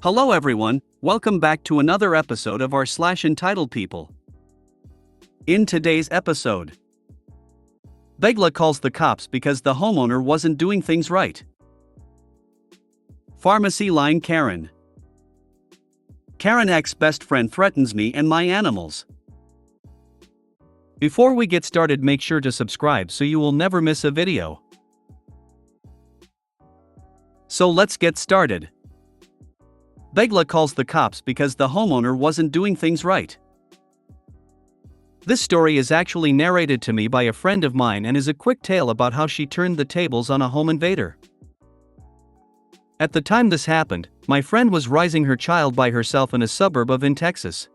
Hello everyone, welcome back to another episode of our entitled people. In today's episode, Begla calls the cops because the homeowner wasn't doing things right. Pharmacy line Karen. Karen X's best friend threatens me and my animals. Before we get started, make sure to subscribe so you will never miss a video. So let's get started. Begla calls the cops because the homeowner wasn't doing things right. This story is actually narrated to me by a friend of mine and is a quick tale about how she turned the tables on a home invader. At the time this happened, my friend was raising her child by herself in a suburb in Texas.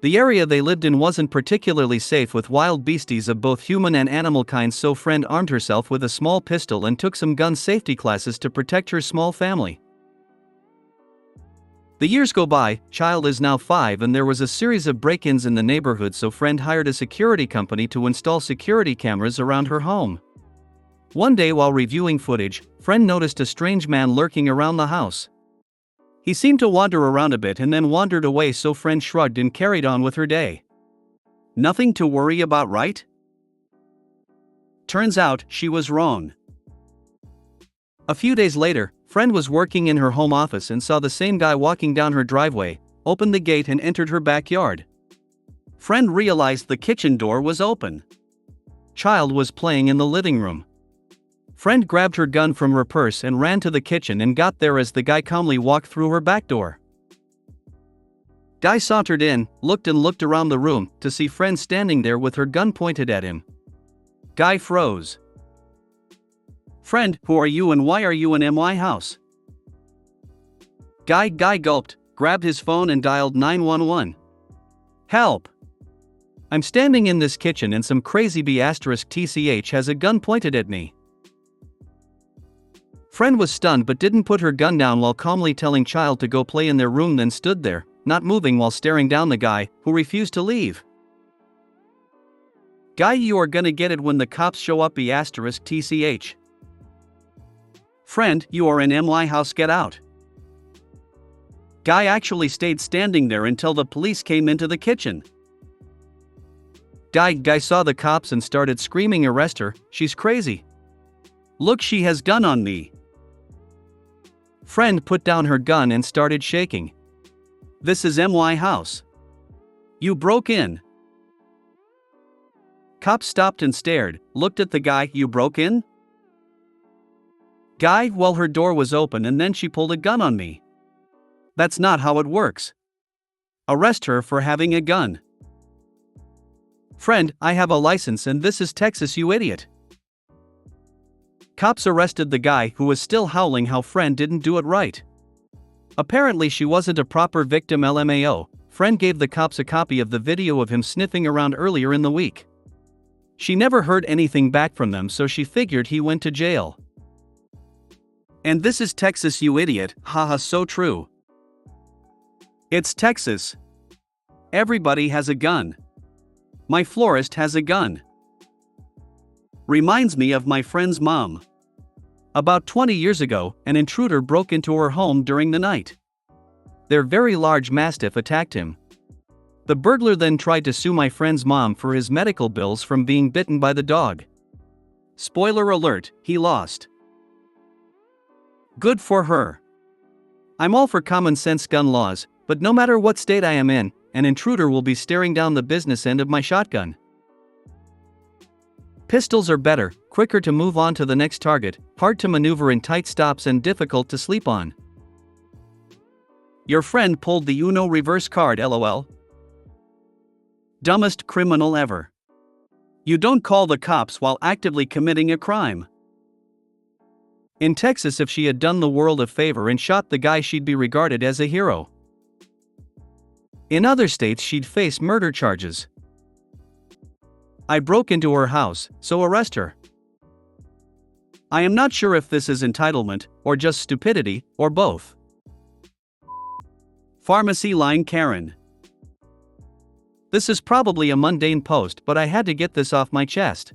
The area they lived in wasn't particularly safe with wild beasties of both human and animal kinds, so friend armed herself with a small pistol and took some gun safety classes to protect her small family. The years go by, child is now 5 and there was a series of break-ins in the neighborhood, so friend hired a security company to install security cameras around her home. One day while reviewing footage, friend noticed a strange man lurking around the house. He seemed to wander around a bit and then wandered away, so friend shrugged and carried on with her day. Nothing to worry about, right? Turns out, she was wrong. A few days later, friend was working in her home office and saw the same guy walking down her driveway, opened the gate and entered her backyard. Friend realized the kitchen door was open. Child was playing in the living room. Friend grabbed her gun from her purse and ran to the kitchen and got there as the guy calmly walked through her back door. Guy sauntered in, looked around the room to see friend standing there with her gun pointed at him. Guy froze. Friend, who are you and why are you in my house? Guy gulped, grabbed his phone and dialed 911. Help! I'm standing in this kitchen and some crazy B*TCH has a gun pointed at me. Friend was stunned but didn't put her gun down while calmly telling child to go play in their room, then stood there, not moving while staring down the guy, who refused to leave. Guy, you are gonna get it when the cops show up B*TCH. Friend, you are in my house, get out. Guy actually stayed standing there until the police came into the kitchen. Guy saw the cops and started screaming, arrest her, she's crazy. Look, she has gun on me. Friend put down her gun and started shaking. This is my house. You broke in. Cops stopped and stared, looked at the guy. You broke in? Guy, well, her door was open and then she pulled a gun on me. That's not how it works. Arrest her for having a gun. Friend, I have a license and this is Texas, you idiot. Cops arrested the guy, who was still howling how friend didn't do it right. Apparently she wasn't a proper victim. LMAO, friend gave the cops a copy of the video of him sniffing around earlier in the week. She never heard anything back from them, so she figured he went to jail. And this is Texas, you idiot, haha, so true. It's Texas. Everybody has a gun. My florist has a gun. Reminds me of my friend's mom. About 20 years ago, an intruder broke into her home during the night. Their very large mastiff attacked him. The burglar then tried to sue my friend's mom for his medical bills from being bitten by the dog. Spoiler alert, he lost. Good for her. I'm all for common sense gun laws, but no matter what state I am in, an intruder will be staring down the business end of my shotgun. Pistols are better, quicker to move on to the next target, hard to maneuver in tight stops and difficult to sleep on. Your friend pulled the Uno reverse card, lol. Dumbest criminal ever. You don't call the cops while actively committing a crime. In Texas, if she had done the world a favor and shot the guy, she'd be regarded as a hero. In other states, she'd face murder charges. I broke into her house, so arrest her. I am not sure if this is entitlement, or just stupidity, or both. Pharmacy line Karen. This is probably a mundane post, but I had to get this off my chest.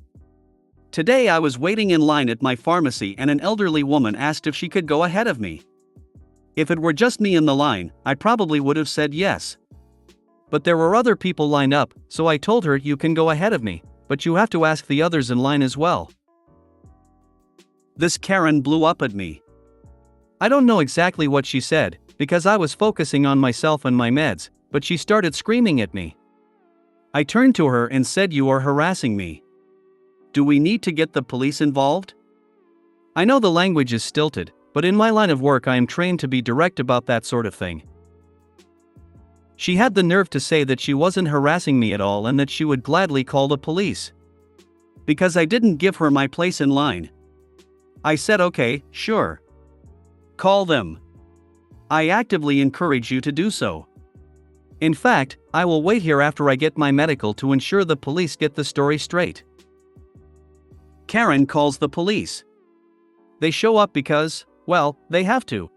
Today I was waiting in line at my pharmacy and an elderly woman asked if she could go ahead of me. If it were just me in the line, I probably would have said yes. But there were other people lined up, so I told her, "You can go ahead of me, but you have to ask the others in line as well." This Karen blew up at me. I don't know exactly what she said, because I was focusing on myself and my meds, but she started screaming at me. I turned to her and said, "You are harassing me. Do we need to get the police involved?" I know the language is stilted, but in my line of work I am trained to be direct about that sort of thing. She had the nerve to say that she wasn't harassing me at all and that she would gladly call the police. Because I didn't give her my place in line. I said, "Okay, sure. Call them. I actively encourage you to do so. In fact, I will wait here after I get my medical to ensure the police get the story straight." Karen calls the police. They show up because, well, they have to.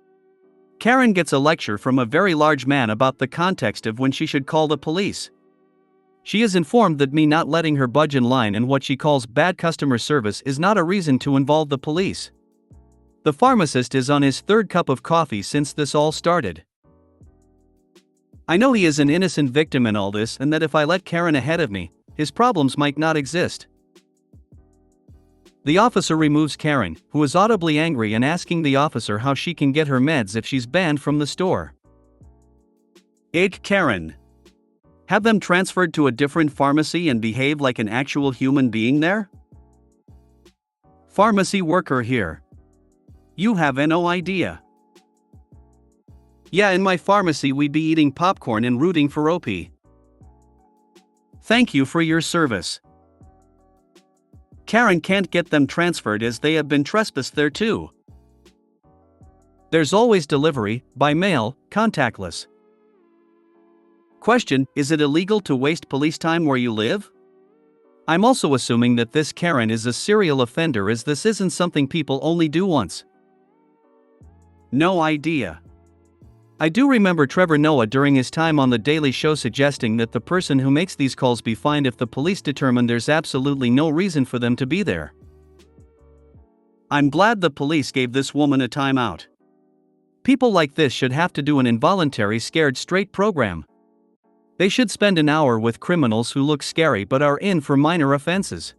Karen gets a lecture from a very large man about the context of when she should call the police. She is informed that me not letting her budge in line and what she calls bad customer service is not a reason to involve the police. The pharmacist is on his third cup of coffee since this all started. I know he is an innocent victim in all this and that if I let Karen ahead of me, his problems might not exist. The officer removes Karen, who is audibly angry and asking the officer how she can get her meds if she's banned from the store. Egg Karen. Have them transferred to a different pharmacy and behave like an actual human being there? Pharmacy worker here. You have no idea. Yeah, in my pharmacy we'd be eating popcorn and rooting for OP. Thank you for your service. Karen can't get them transferred as they have been trespassed there too. There's always delivery, by mail, contactless. Question: is it illegal to waste police time where you live? I'm also assuming that this Karen is a serial offender as this isn't something people only do once. No idea. I do remember Trevor Noah during his time on The Daily Show suggesting that the person who makes these calls be fined if the police determine there's absolutely no reason for them to be there. I'm glad the police gave this woman a timeout. People like this should have to do an involuntary scared straight program. They should spend an hour with criminals who look scary but are in for minor offenses.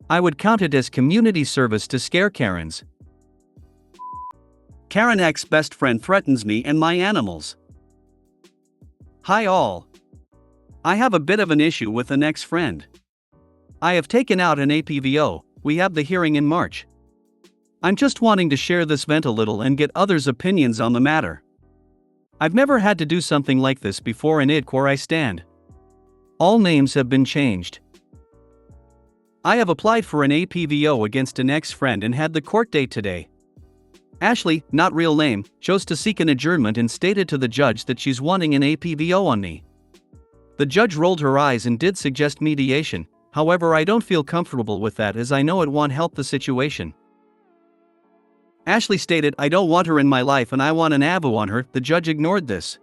I would count it as community service to scare Karens. Karen X's best friend threatens me and my animals. Hi all. I have a bit of an issue with an ex-friend. I have taken out an APVO, we have the hearing in March. I'm just wanting to share this vent a little and get others' opinions on the matter. I've never had to do something like this before and where I stand. All names have been changed. I have applied for an APVO against an ex-friend and had the court date today. Ashley, not real name, chose to seek an adjournment and stated to the judge that she's wanting an APVO on me. The judge rolled her eyes and did suggest mediation, however I don't feel comfortable with that as I know it won't help the situation. Ashley stated, "I don't want her in my life and I want an AVO on her." The judge ignored this.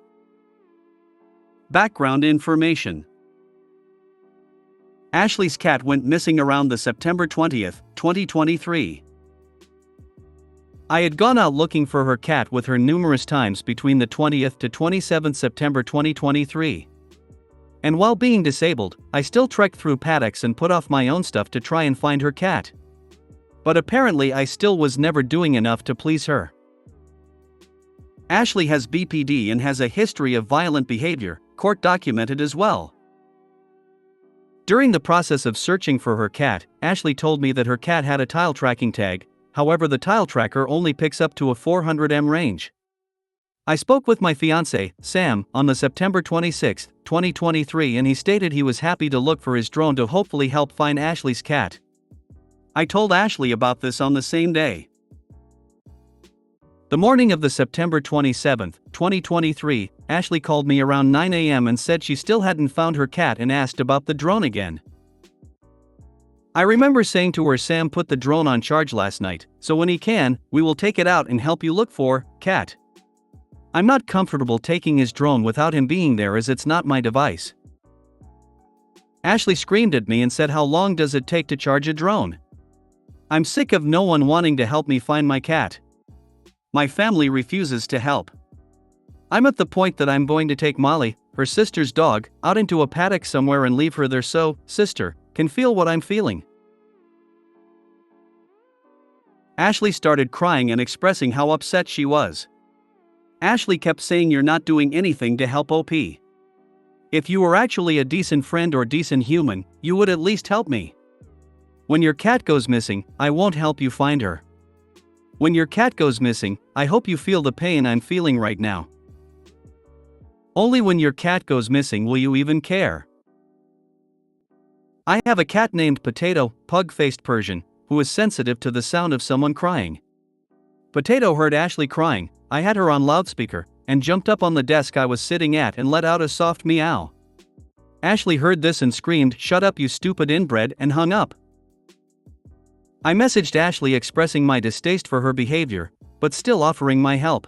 Background information. Ashley's cat went missing around the September 20th, 2023. I had gone out looking for her cat with her numerous times between the 20th to 27th September 2023. And while being disabled, I still trekked through paddocks and put off my own stuff to try and find her cat. But apparently I still was never doing enough to please her. Ashley has BPD and has a history of violent behavior, court documented as well. During the process of searching for her cat, Ashley told me that her cat had a tile tracking tag. However, the tile tracker only picks up to a 400 m range. I spoke with my fiancé, Sam, on the September 26, 2023 and he stated he was happy to look for his drone to hopefully help find Ashley's cat. I told Ashley about this on the same day. The morning of the September 27, 2023, Ashley called me around 9 a.m. and said she still hadn't found her cat and asked about the drone again. I remember saying to her, "Sam put the drone on charge last night, so when he can, we will take it out and help you look for cat." I'm not comfortable taking his drone without him being there as it's not my device. Ashley screamed at me and said, "How long does it take to charge a drone? I'm sick of no one wanting to help me find my cat. My family refuses to help. I'm at the point that I'm going to take Molly, her sister's dog, out into a paddock somewhere and leave her there so, sister, can feel what I'm feeling. Ashley started crying and expressing how upset she was. Ashley kept saying you're not doing anything to help OP. If you were actually a decent friend or decent human, you would at least help me. When your cat goes missing, I won't help you find her. When your cat goes missing, I hope you feel the pain I'm feeling right now. Only when your cat goes missing will you even care. I have a cat named Potato, pug-faced Persian, who is sensitive to the sound of someone crying. Potato heard Ashley crying, I had her on loudspeaker, and jumped up on the desk I was sitting at and let out a soft meow. Ashley heard this and screamed, "Shut up you stupid inbred," and hung up. I messaged Ashley expressing my distaste for her behavior, but still offering my help.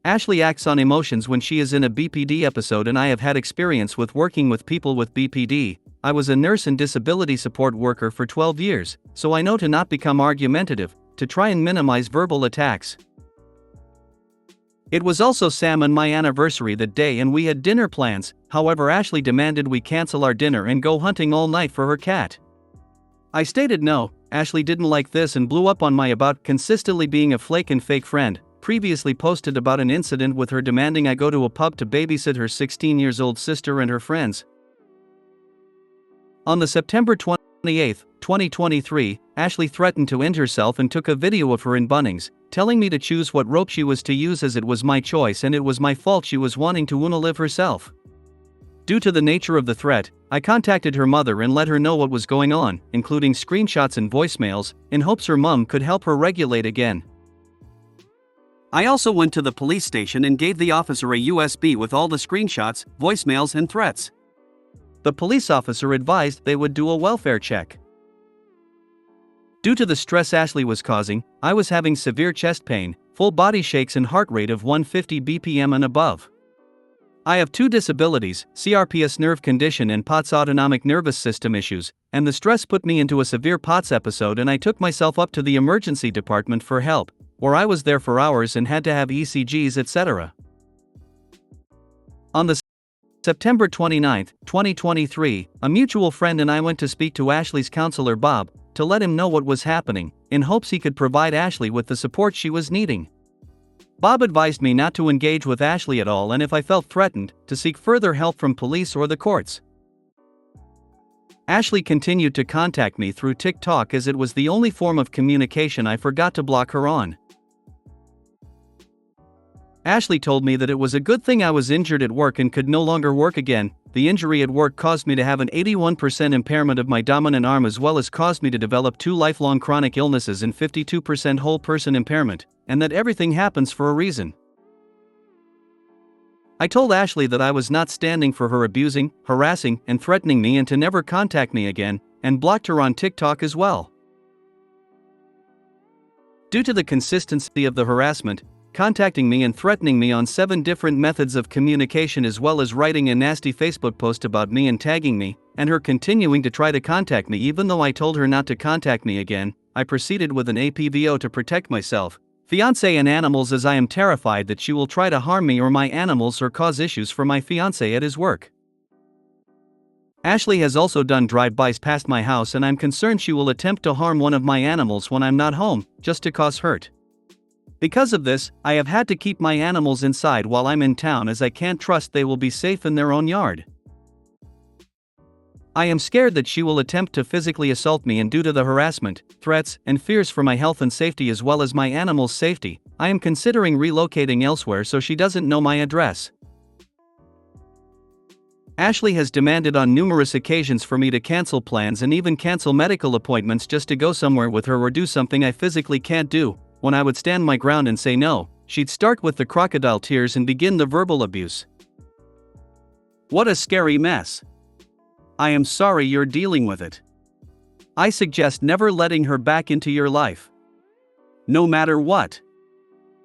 Ashley acts on emotions when she is in a BPD episode, and I have had experience with working with people with BPD. I was a nurse and disability support worker for 12 years, so I know to not become argumentative, to try and minimize verbal attacks. It was also Sam and my anniversary that day and we had dinner plans, however Ashley demanded we cancel our dinner and go hunting all night for her cat. I stated no. Ashley didn't like this and blew up on my about consistently being a flake and fake friend, previously posted about an incident with her demanding I go to a pub to babysit her 16-year-old sister and her friends. On the September 28, 2023, Ashley threatened to end herself and took a video of her in Bunnings, telling me to choose what rope she was to use as it was my choice and it was my fault she was wanting to live herself. Due to the nature of the threat, I contacted her mother and let her know what was going on, including screenshots and voicemails, in hopes her mom could help her regulate again. I also went to the police station and gave the officer a USB with all the screenshots, voicemails and threats. The police officer advised they would do a welfare check. Due to the stress Ashley was causing, I was having severe chest pain, full body shakes and heart rate of 150 BPM and above. I have 2 disabilities, CRPS nerve condition and POTS autonomic nervous system issues, and the stress put me into a severe POTS episode and I took myself up to the emergency department for help, where I was there for hours and had to have ECGs etc. On the September 29, 2023, a mutual friend and I went to speak to Ashley's counselor Bob, to let him know what was happening, in hopes he could provide Ashley with the support she was needing. Bob advised me not to engage with Ashley at all and if I felt threatened, to seek further help from police or the courts. Ashley continued to contact me through TikTok as it was the only form of communication I forgot to block her on. Ashley told me that it was a good thing I was injured at work and could no longer work again. The injury at work caused me to have an 81% impairment of my dominant arm as well as caused me to develop 2 lifelong chronic illnesses and 52% whole person impairment, and that everything happens for a reason. I told Ashley that I was not standing for her abusing, harassing, and threatening me and to never contact me again, and blocked her on TikTok as well. Due to the consistency of the harassment, contacting me and threatening me on 7 different methods of communication as well as writing a nasty Facebook post about me and tagging me, and her continuing to try to contact me even though I told her not to contact me again, I proceeded with an APVO to protect myself, fiancé and animals as I am terrified that she will try to harm me or my animals or cause issues for my fiancé at his work. Ashley has also done drive-bys past my house and I'm concerned she will attempt to harm one of my animals when I'm not home, just to cause hurt. Because of this, I have had to keep my animals inside while I'm in town as I can't trust they will be safe in their own yard. I am scared that she will attempt to physically assault me and due to the harassment, threats, and fears for my health and safety as well as my animals' safety, I am considering relocating elsewhere so she doesn't know my address. Ashley has demanded on numerous occasions for me to cancel plans and even cancel medical appointments just to go somewhere with her or do something I physically can't do. When I would stand my ground and say no, she'd start with the crocodile tears and begin the verbal abuse. What a scary mess. I am sorry you're dealing with it. I suggest never letting her back into your life. No matter what.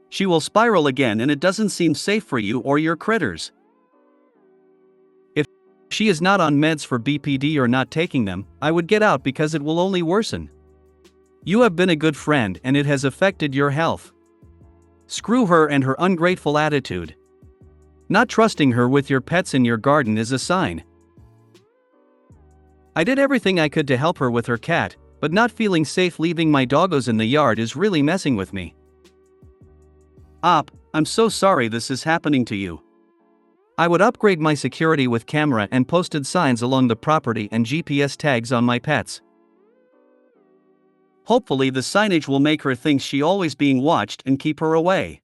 She will spiral again and it doesn't seem safe for you or your critters. If she is not on meds for BPD or not taking them, I would get out because it will only worsen. You have been a good friend and it has affected your health. Screw her and her ungrateful attitude. Not trusting her with your pets in your garden is a sign. I did everything I could to help her with her cat, but not feeling safe leaving my doggos in the yard is really messing with me. Op, I'm so sorry this is happening to you. I would upgrade my security with camera and posted signs along the property and GPS tags on my pets. Hopefully the signage will make her think she always being watched and keep her away.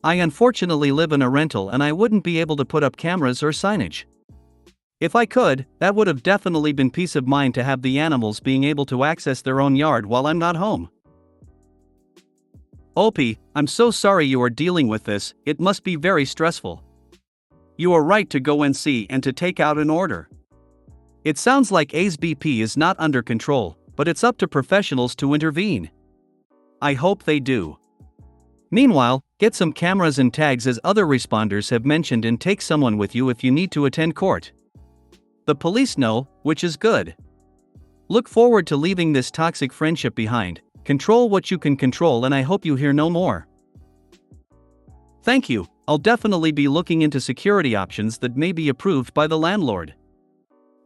I unfortunately live in a rental and I wouldn't be able to put up cameras or signage. If I could, that would have definitely been peace of mind to have the animals being able to access their own yard while I'm not home. Opie, I'm so sorry you are dealing with this, it must be very stressful. You are right to go and see and to take out an order. It sounds like A's BP is not under control, but it's up to professionals to intervene. I hope they do. Meanwhile, get some cameras and tags as other responders have mentioned and take someone with you if you need to attend court. The police know, which is good. Look forward to leaving this toxic friendship behind. Control what you can control and I hope you hear no more. Thank you, I'll definitely be looking into security options that may be approved by the landlord.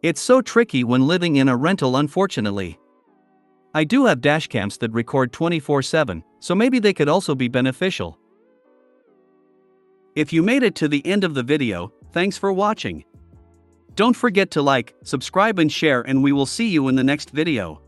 It's so tricky when living in a rental unfortunately. I do have dashcams that record 24/7, so maybe they could also be beneficial. If you made it to the end of the video, thanks for watching. Don't forget to like, subscribe and share and we will see you in the next video.